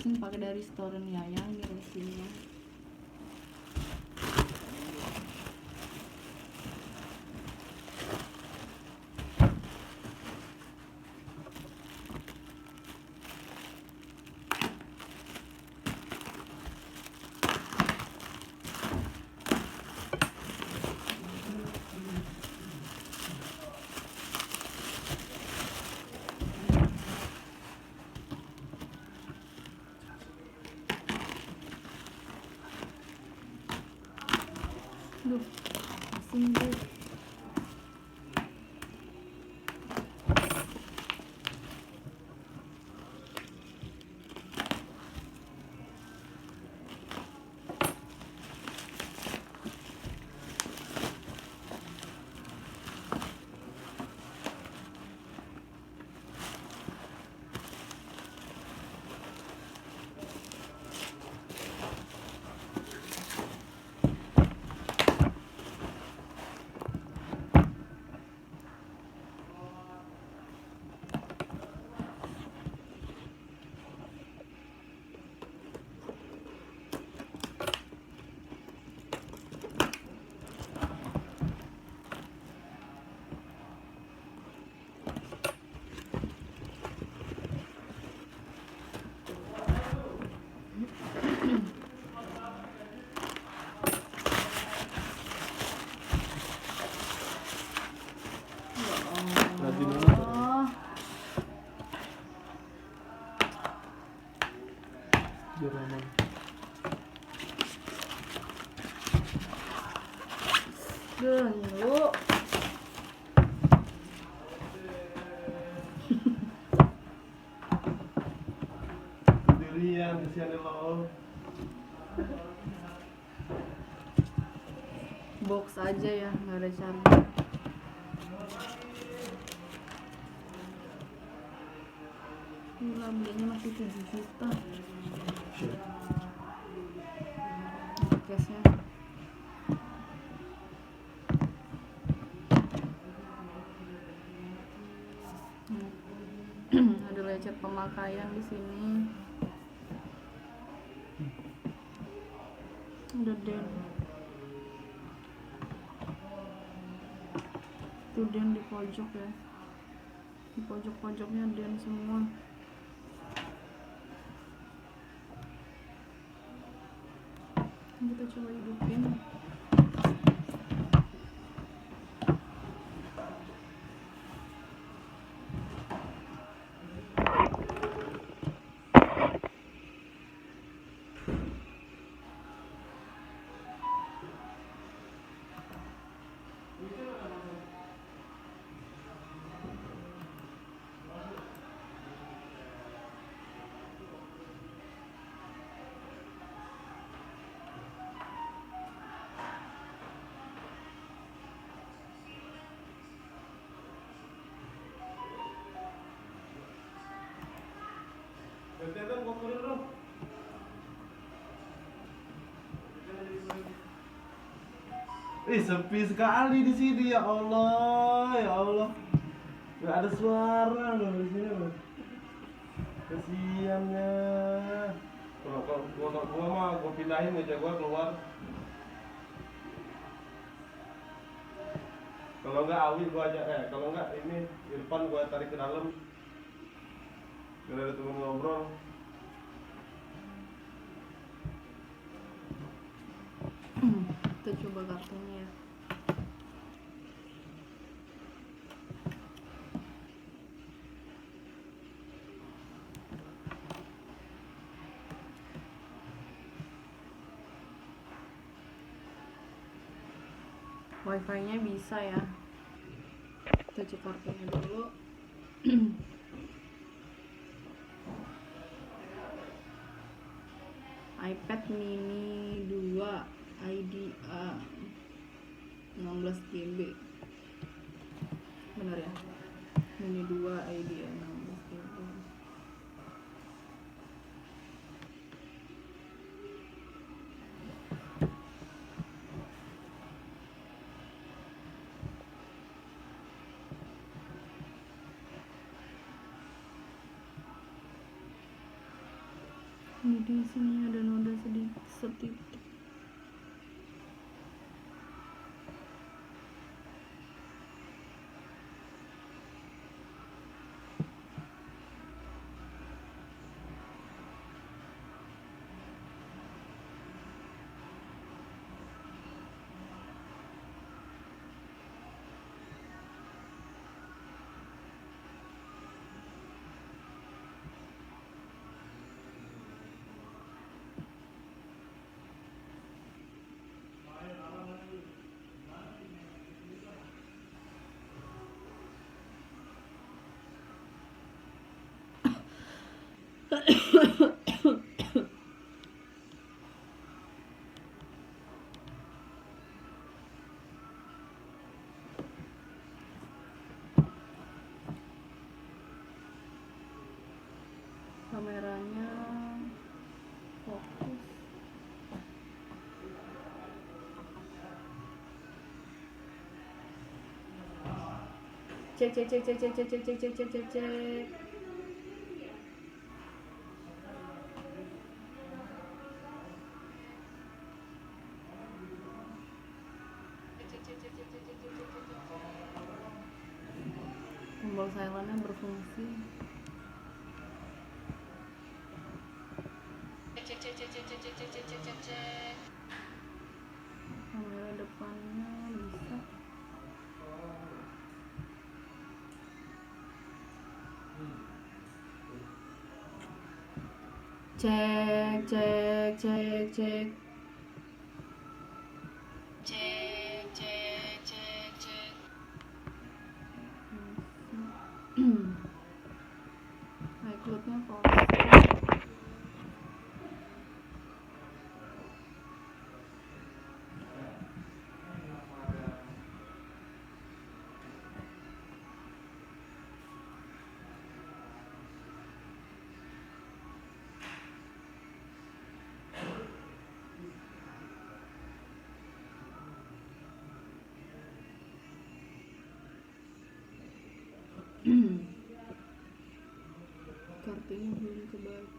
ini pakai dari store Yaya ini resinnya. Duh, asin deh. Jerman. Genlu. Sendirian kesian lo. Box aja ya, nggak ada charger. Gila, belinya masih 7 juta. Case-nya. Ada lecet pemakaian di sini. Udah den. Tuh den di pojok ya. Di pojok-pojoknya den semua. Kita coba hidupin. Sepi sekali di sini, ya Allah, ya Allah. Gak ada suara loh di sini loh. Kesiannya. Kalau gua mah gua pindahin aja, gua keluar. Kalau enggak Awi gua aja, kalau enggak ini Irfan gua tarik ke dalam. Biar ada temen ngobrol. Kita coba kartunya ya. Wifi-nya bisa ya. Kita cek kartunya dulu. iPad mini 2 IDA 16 GB. Bener ya? Mini 2 IDA 16 GB. Ini di sini ada noda sedikit setitik. Kameranya fokus. Cek cek cek cek cek cek cek cek cek cek cek. Tombol silentnya berfungsi. Kamera depannya bisa. Cek cek cek cek. iCloud-nya kosong. Kartunya belum kebaca.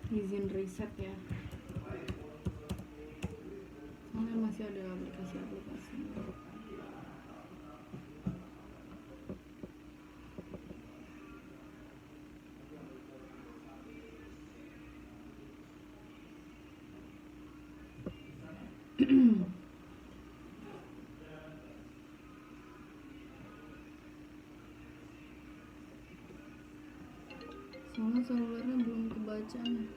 Izin reset ya. Soalnya masih ada aplikasi-aplikasi. Soalnya selulernya belum kebaca nih.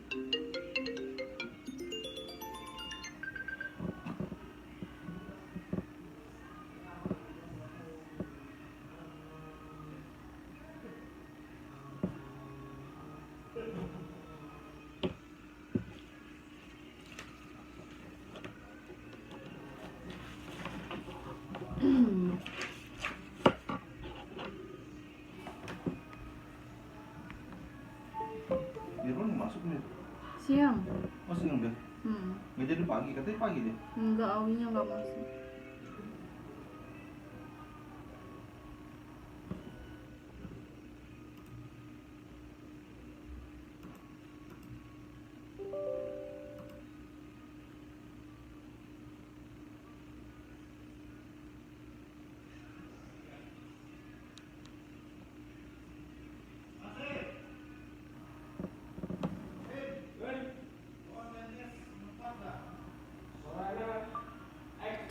Irwan masuk nih. Siang. Oh siang deh. Nggak jadi pagi, katanya pagi deh. Enggak, awinya enggak masuk.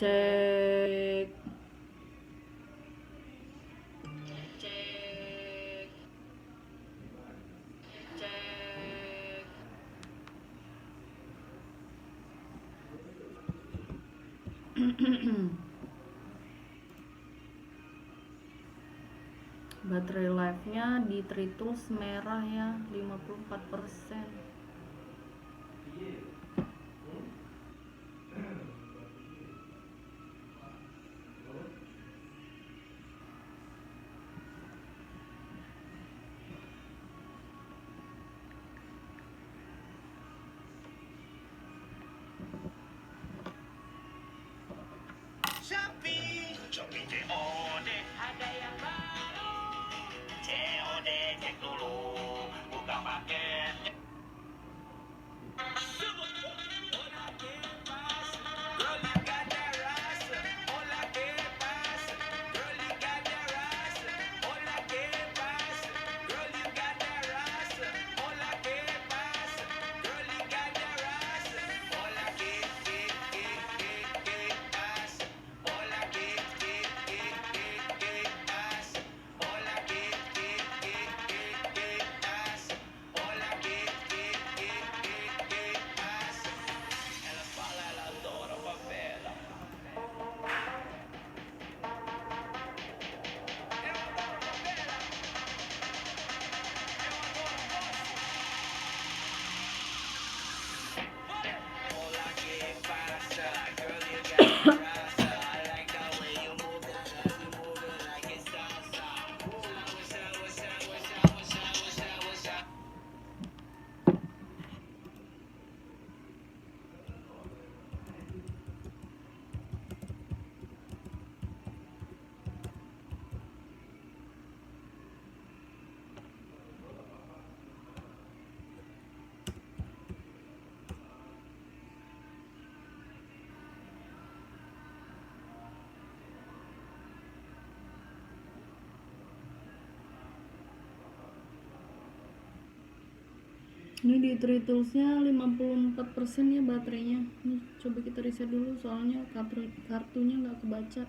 Cek. Baterai life-nya di Tritools merah ya, 54%. Shopee COD ada yang baru. COD cek dulu, buka paket. Ini di Tritools-nya 54% ya baterainya. Ini coba kita reset dulu soalnya kartunya nggak kebaca.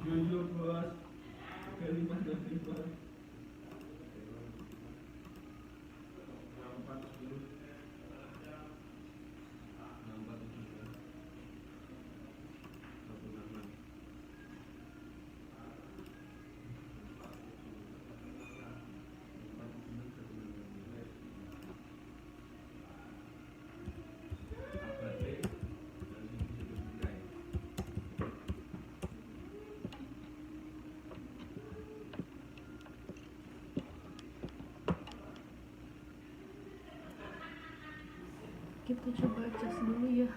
Jujur bos, kelima dari bos. Kita coba cas dulu ya.